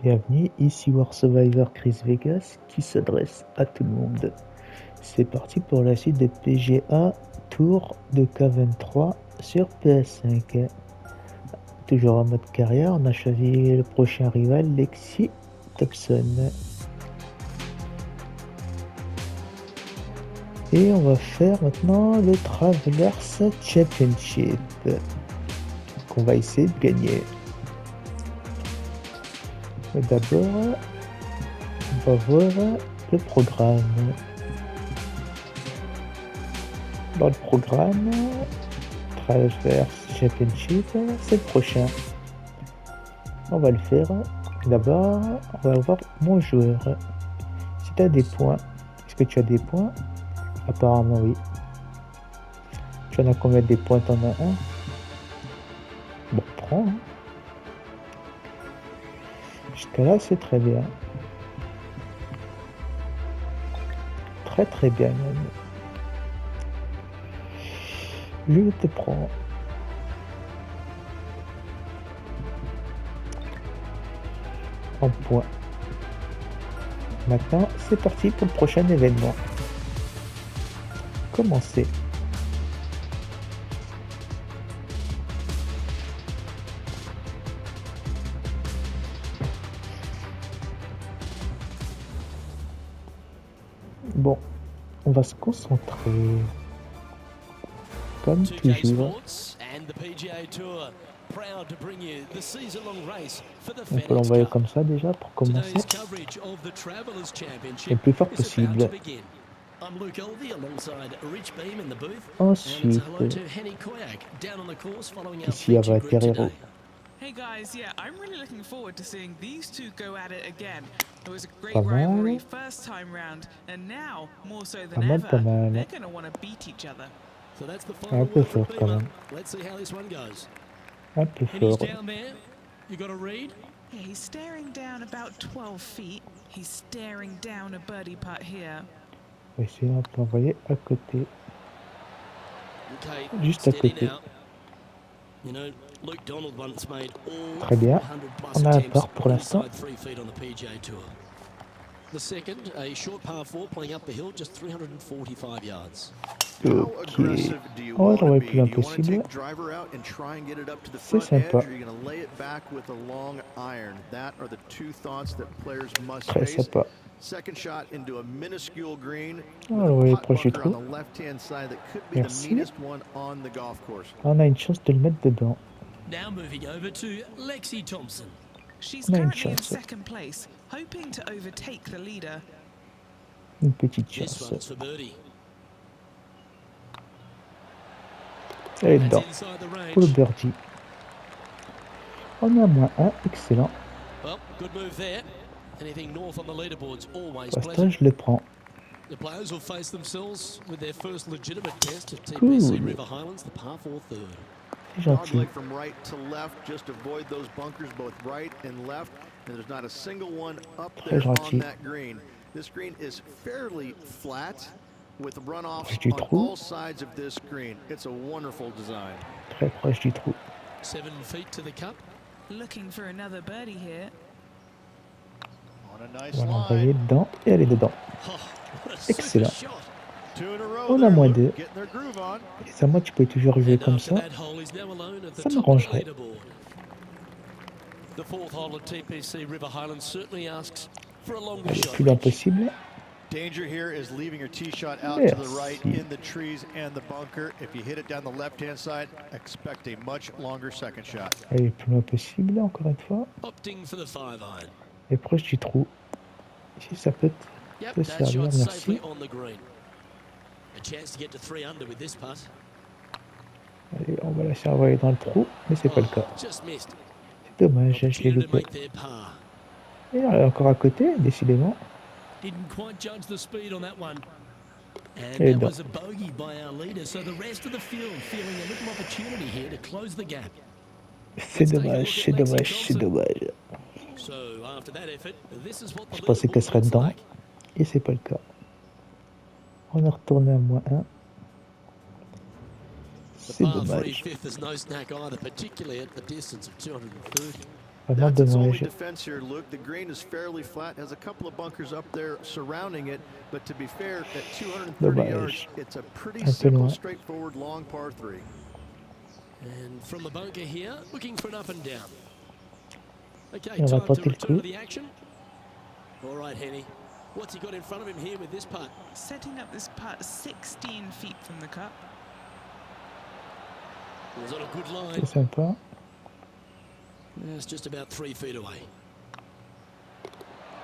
Bienvenue, ici War Survivor Chris Vegas qui s'adresse à tout le monde. C'est parti pour la suite de PGA Tour de K23 sur PS5. Toujours en mode carrière, on a choisi le prochain rival, Lexi Thompson. Et on va faire maintenant le Travelers Championship qu'on va essayer de gagner. Mais d'abord, on va voir le programme. Dans le programme, Travelers Championship, c'est le prochain. On va le faire. D'abord, on va voir mon joueur. Si tu as des points, est-ce que tu as des points? Apparemment oui. Tu en as combien des points? T'en as un? Bon, prends. Hein. Jusqu'à là, c'est très bien. Très très bien même. Je te prends. En points. Maintenant, c'est parti pour le prochain événement. Commencer. Bon, on va se concentrer. Comme toujours. On peut l'envoyer comme ça déjà pour commencer. Le plus fort possible. Ensuite, ici, elle va atterrir au... Hey guys, yeah, I'm really looking forward to seeing these two go at it again. It was a great Pas mal. rivalry first time round, and now, more so than Pas mal, ever, pas mal. they're going to want to beat each other. So that's the Un final peu word from fort quand Beamer. même. Let's see how this one goes. Un peu And he's fort. down there. You got a read? Yeah, he's staring down about 12 feet. He's staring down a birdie putt here. On va essayer de l'envoyer à côté. Okay, Juste à steady côté. now. You know, Luke Donald once made all Très bien. 400 plus On a un attempts par pour l'instant. inside 3 feet on the PGA Tour. The second, a short par 4 playing up the hill, just 345 yards. Ok. On va l'envoyer le plus loin possible. C'est sympa. Très sympa. On va l'envoyer proche du trou. Merci. On a une chance de le mettre dedans. Now moving over to Lexi Thompson. She's On a une currently in chance. second place, hoping to overtake the leader. Une petite This chance. one's for birdie. Elle est That's dedans. inside the Pour le range. birdie. On a moins 1. Excellent. Well, good move there. Anything north on the leaderboard's always Pour l'instant, pleasant. je le prends. The players will face themselves with their first legitimate test of Cool. TPC River Highlands, the par 4 third. C'est gentil. Dogleg from right to left, just avoid those bunkers both right and left, and there's not a single one up Très there on gentil. that green. This green is fairly flat with runoffs Proche du on trou. all sides of this green. It's a wonderful design. Très proche du trou. 7 feet to the cup. Looking for another birdie here. On a nice On va l'envoyer line. dedans et elle est dedans. Oh, what a Excellent. super shot. 2 in a row On a there, moins Luke, 2. getting their groove on. Et ça, moi, tu peux toujours jouer And comme after ça. that hole, he's now alone at the Ça top of the m'arrangerait. leaderboard. The fourth hole at TPC River Highlands certainly asks for a longer Elle est le shot. plus loin possible. Danger here is leaving your tee shot out to the right Merci. in the trees and the bunker. If you hit it down the left-hand side, expect a much longer second shot. Elle est le plus loin possible, encore une fois. Opting for the 5-iron. Et proche du trou. Si ça peut Yep, te that servir, shot safely merci. on the green. A chance to get to 3 under with this putt. Allez, on va la faire envoyer dans le trou, mais c'est pas le cas. Oh, just missed. C'est dommage, je l'ai Opportunity to loupé. make their par. Et elle est encore à côté, décidément. Didn't quite judge the speed on that one. And Et that non. was a bogey by our leader, so the rest of the field feeling a little opportunity here to close the gap. C'est dommage, c'est dommage, c'est dommage. So after that effort, this is what the Je pensais qu'elle serait leaderboard dedans. looks like. Et c'est pas le cas. On est retourné à moins 1. The C'est par 3 dommage. fifth is no snack either, particularly at the distance of 230. Vraiment That's its only dommage. defense here, Luke. The green is fairly flat, has a couple of bunkers up there surrounding it, but to be fair, at 230 yards, Dommage. it's a pretty Un peu simple, loin. straightforward, long par 3. And from the bunker here, looking for an up and down. Okay, Et on va time to tenter le return to coup. the action. All right, Henny. What's he got in front of him here with this putt? Setting up this putt 16 feet from the cup. Was on a good C'est line. sympa. It's just about 3 feet away.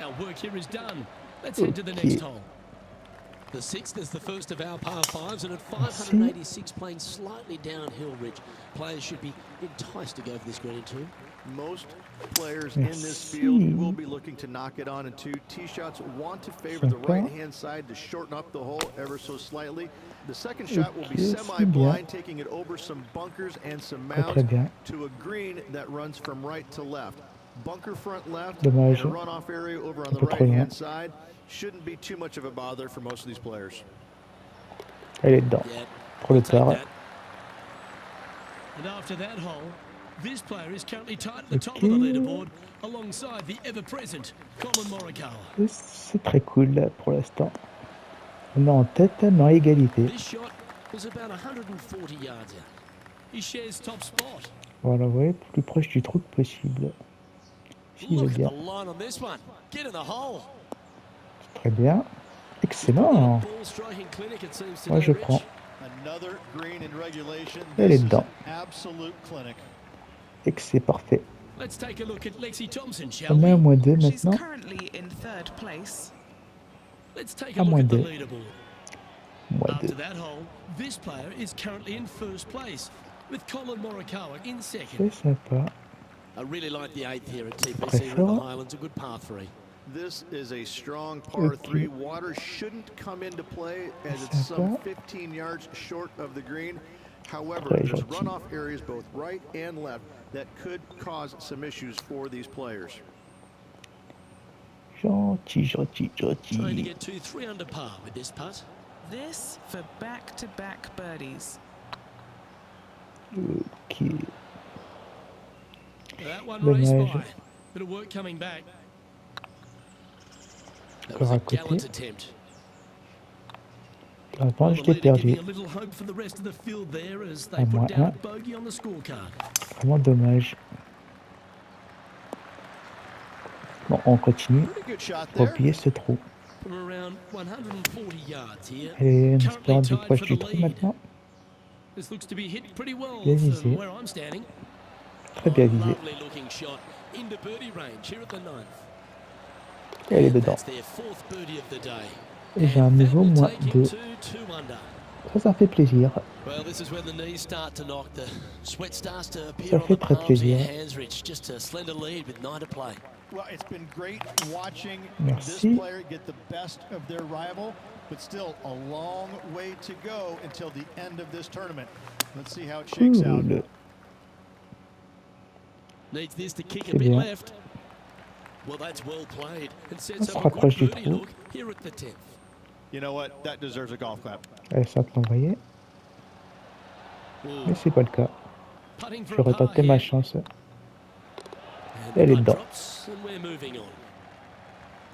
Our work here is done. Let's head to the next Okay. hole. The sixth is the first of our par fives, and at 586, playing slightly downhill, Rich. Players should be enticed to go for this green in two. Most players in this Merci. field will be looking to knock it on in 2. Tee shots want to favor the Sympa. right-hand side to shorten up the hole ever so slightly. The second shot will be Ok, c'est semi-blind, bien. taking it over some bunkers and some Très mounds bien. to a green that runs from right to left. Bunker front left Dommage. and a runoff area over on the Un peu trop loin. right-hand side. Shouldn't be too much of a bother for most of these players. Elle est dedans. Yeah, Pour le take par. that. And after that hole, this player is currently tied at the top of the leaderboard alongside the ever-present Colin Morikawa. Et c'est très cool là, pour l'instant. On est en tête, mais en égalité. This shot was about 140 yards out. He shares top spot. Voilà, vous voyez, plus proche du trou que possible. S'il veut Look at bien. the line on this one. Get in the hole. Très bien. Excellent. Ball striking clinic, it seems Moi, today, je Rich. prends. Another green in regulation. Elle est This is dedans. an absolute clinic. Et que c'est parfait. Let's take a look at Lexi Thompson, shall On est à we? moins 2 She's maintenant. currently in third place. Let's take À a look moins at the 2. leaderboard. Moins After 2. that hole, this player is currently in first place, with Colin Morikawa in second. C'est sympa. I really like the eighth here at TPC Très here at the fort. Highlands. A good par 3. This is a strong par Ok. 3. Water shouldn't come into play as it's Sympa. some 15 yards short of the green. However, Très there's gentil. runoff areas both right and left that could cause some issues for these players. Gentil, gentil, Trying to gentil. get to 3 under par with this putt. This for back-to-back birdies. Ok. That one raced Dommage. by. Bit of work coming back. That was Encore à a gallant côté. attempt. Avant, Well, je the l'ai leader perdu. giving a little hope for the rest of the field there as they À put moins down a un. bogey on the scorecard. Vraiment dommage. Bon, on continue. Pretty good shot Pour there. oublier ce trou. From around 140 yards here. Allez, en Currently espérant du tied proche for du the trou lead. maintenant. This looks to be hit pretty well Bien from visé. where I'm standing. Très bien visé. Lovely looking shot into birdie range here at the ninth. Elle est dedans. That's their 4th birdie of the day. Et j'ai un And that niveau will moins take him 2. to 2 under. Ça fait plaisir. Well, this is when the knees start to knock, the sweat starts to appear Ça on fait the très palms of your plaisir. hands, Rich. Just a slender lead with 9 to play. Well, it's been great watching Merci. this player get the best of their rival, but still a long way to go until the end of this tournament. Let's see how it shakes out. Cool. Needs this to kick a C'est bit bien. left. Well, that's well played and On sets se up a good rapproche du birdie trou. look here at the 10th. You know what? That deserves a golf clap. Elle semble l'envoyer. Mais c'est pas le cas. Putting for a J'aurais par tenté ma here. chance. And Elle the est putt dedans. drops and we're moving on.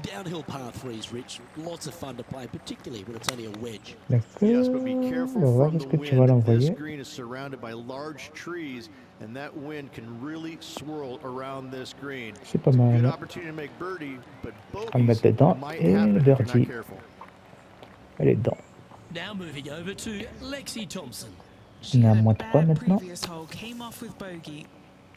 Downhill par 3s, Rich. Lots of fun to play, particularly when it's only a wedge. D'accord. Yes, but be On careful va voir from est-ce the que tu vas wind. This l'envoyer. green is surrounded by large trees, and that wind can really swirl around this green. C'est pas It's a good mal. opportunity to make birdie, but On le met bogeys dedans might et happen le if you're not birdie. careful. Elle est dedans. Now moving over to Lexi Thompson. She On est à had a moins 3 bad maintenant. previous hole, came off with bogey.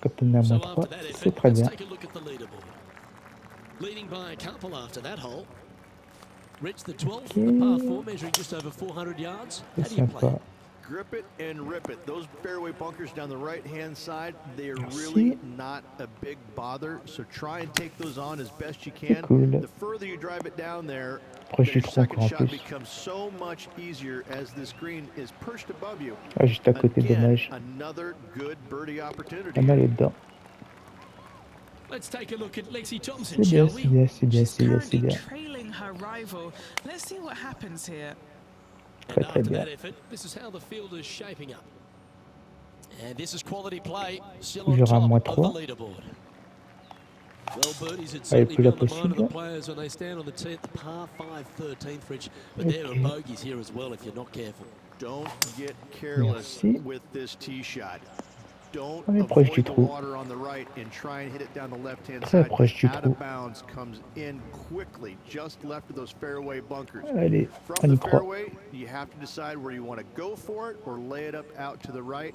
Quand on est à So moins after 3, that c'est effort, très let's bien. take a look at the leaderboard. Leading by a couple after that hole. Rich, the 12th, the par 4, measuring just over 400 yards. How C'est do you play? sympa. Grip it and rip it. Those fairway bunkers down the right-hand side, they are Merci. really not a big bother. So try and take those on as best you can. cool. The further you drive it down there, Proche du your trou second encore en shot plus. becomes so much easier as this green is perched above you. Ah, juste à côté, Again, dommage. another good birdie opportunity. Ah, mais elle est dedans. Let's take a look at Lexi Thompson, C'est bien, shall c'est we? bien, c'est bien, She's c'est bien, c'est currently bien. trailing her rival. Let's see what happens here. Très And très after bien. that effort, this is how the field is shaping up. And this is quality play, still on Toujours à top moins of the 3. leaderboard. Well, birdies would Allez, certainly plus be la on the mind of the possible. players when they stand on the tee at the par 5 13th, Rich. But there are Ok. bogeys here as well if you're not careful. Don't get careless Merci. with this tee shot. Don't On est proche du avoid the trou. water on the right and try and hit it down the left-hand Très side. proche du Out trou. of bounds comes in quickly, just left of those fairway bunkers. Allez, From on the y croit. fairway, you have to decide where you want to go for it or lay it up out to the right.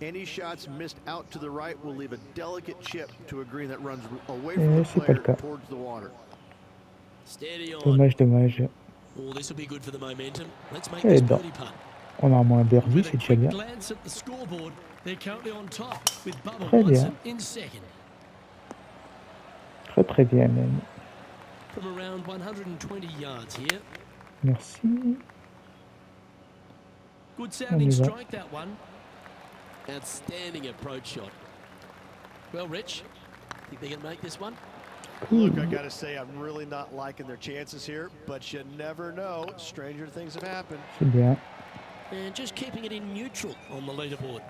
Any shots missed out to the right will leave a delicate chip to a green that runs away from the C'est pas le player cas. towards the water. Steady on. Dommage, dommage. Oh, this will be good for the momentum. Let's make Elle est this dedans. birdie putt. On a au moins un birdie, With a c'est déjà quick bien. glance at the scoreboard, they're currently on top with Bubba Très bien. Watson in second. Très très bien même. From around 120 yards here. Merci. Good On sounding y va. strike, that one. Outstanding approach shot. Well, Rich, think they can make this one? Cool. Look, I got to say, I'm really not liking their chances here, but you never know. Stranger things have happened. C'est bien. And just keeping it in neutral on the leaderboard.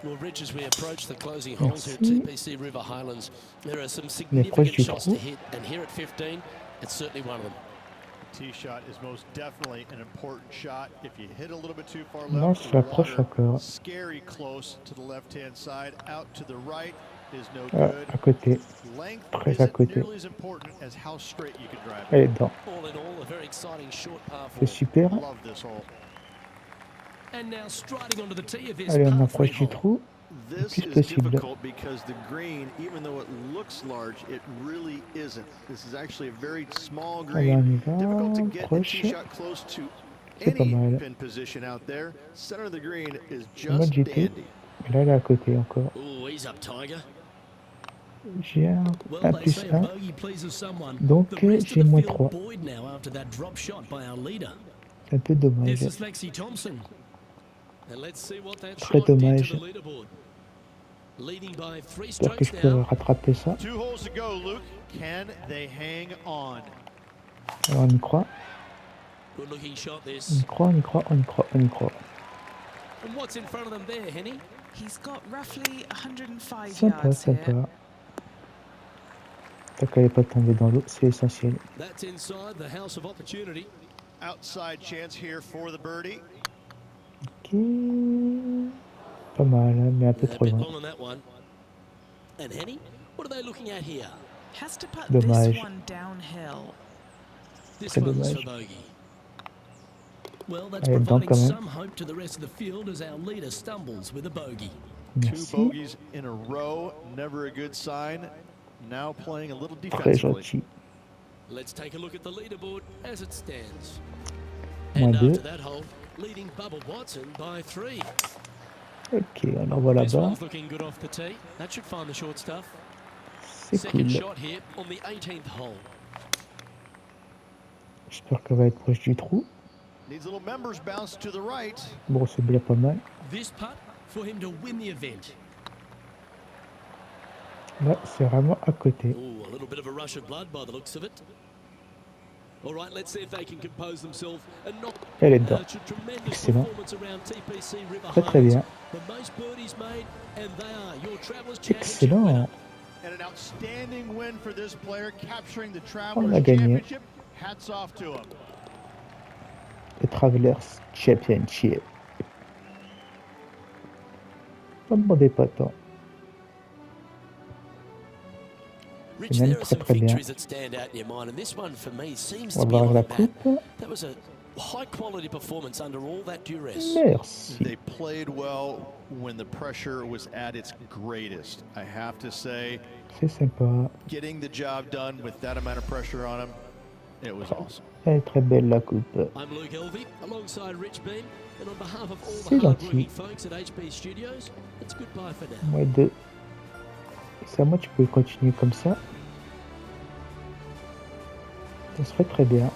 Well, Rich, as we approach the closing holes here at Merci. TPC River Highlands, there are some proche significant du shots to trou. hit, and here at 15, it's certainly one of them. Tee shot is most definitely an important shot. If you hit a little bit too far Non, left, je the l'approche water encore. scary close to the left-hand side. Out to the right is no Ah, good. à côté. Length Très à isn't côté. nearly as important as how straight you can drive Elle it. est dedans. All in all, a very exciting short par C'est 4. super. Love this hole. And now striding onto the tee of this Allez, on par 3 approche du hole. trou. This plus is possible. difficult because the green, even though it looks large, it really isn't. This is actually a very small Allez, on green. y va. Difficult to get a Proche. tee shot close to C'est pas any mal. pin position out there. Center of the green is Moi just j'étais. dandy. Et là, elle est à côté encore. Oh, he's up, Tiger. J'ai un Well, they plus say a 1. bogey pleases someone. Donc, The rest j'ai of the moins field 3. buoyed now after that drop shot by our leader. C'est un peu dommage. This is Lexi Thompson. And let's see what that Très shot did dommage. to the leaderboard. Leading by 3 J'espère que strokes je peux now. rattraper ça. 2 holes to go, Luke. Can they hang on? Alors, on y croit. Good looking shot On this. y croit, on y croit, on y croit, on y croit. And what's in front of them there, Henny? He's got roughly 105 Sympa, yards here. sympa. Tant qu'elle n'est pas tombée dans l'eau, c'est essentiel. That's inside the house of opportunity. Outside chance here for the birdie. Ok. Pas mal, hein, mais un peu A trop bit loin. long on that one. And Henny, what are they looking at here? Has to put Dommage. this one downhill. This Très one's dommage. for bogey. Well, that's Elle est dedans providing quand même. some hope to the rest of the field as our leader stumbles with a bogey. 2 Merci. bogeys in a row, never a good sign. Now playing a little Très defensively. gentil. Let's take a look at the leaderboard as it stands. Moins And 2. after that hole, leading Bubba Watson by 3. Ok, on envoie This là-bas. one's looking good off the tee. That should find the short stuff. C'est Second cool. shot here on the 18th hole. J'espère qu'elle va être proche du trou. Needs a little members bounce to the right. Bon, c'est bien pas mal. This putt for him to win the event. Là, c'est vraiment à côté. Ooh, a little bit of a rush of blood by the looks of it. All right, let's see if they can compose themselves and not. Elle est dedans. It's a tremendous Excellent. performance around TPC River Très très Highlands. bien. The most birdies made, and they are your Travelers Championship Excellent. winner. And an outstanding win for this player, capturing the On Travelers a gagné. Championship. Hats off to him. Le Travelers Championship. Ne me demandez pas tant. Rich, même there are très, some très bien. victories that stand out in your mind, and this one for me seems On to va be voir la like that. coupe. That was a high-quality performance under all that duress. Merci. They played well when the pressure was at its greatest. I have to say, C'est sympa. getting the job done with that amount of pressure on him, it was awesome. Elle est très belle la coupe. I'm Luke Elvey, alongside Rich Beam, and on behalf of all C'est the hard-working gentil. folks at HP Studios, it's goodbye for now. Moins 2. C'est à moi, tu peux continuer comme ça. Ça serait très bien.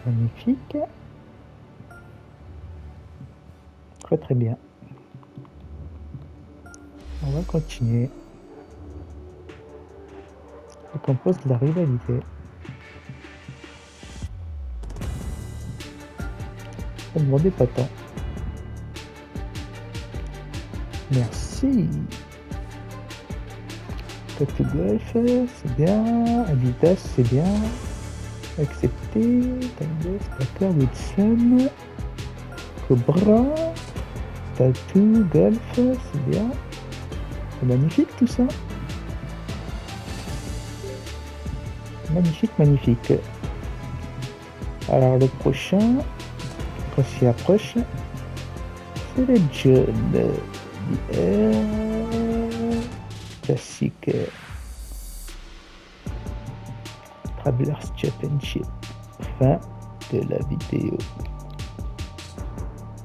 Magnifique. Très très bien. On va continuer. Et qu'on pose de la rivalité. Ne me demandez pas tant. Merci. Tattoo Golf, c'est bien. Adidas, c'est bien. Accepté. Timeless, d'accord. Wilson. Cobra. Tattoo Golf, c'est bien. C'est magnifique tout ça. Magnifique, magnifique. Alors le prochain, quand s'y approche, c'est le John classique Travelers Championship. Fin de la vidéo.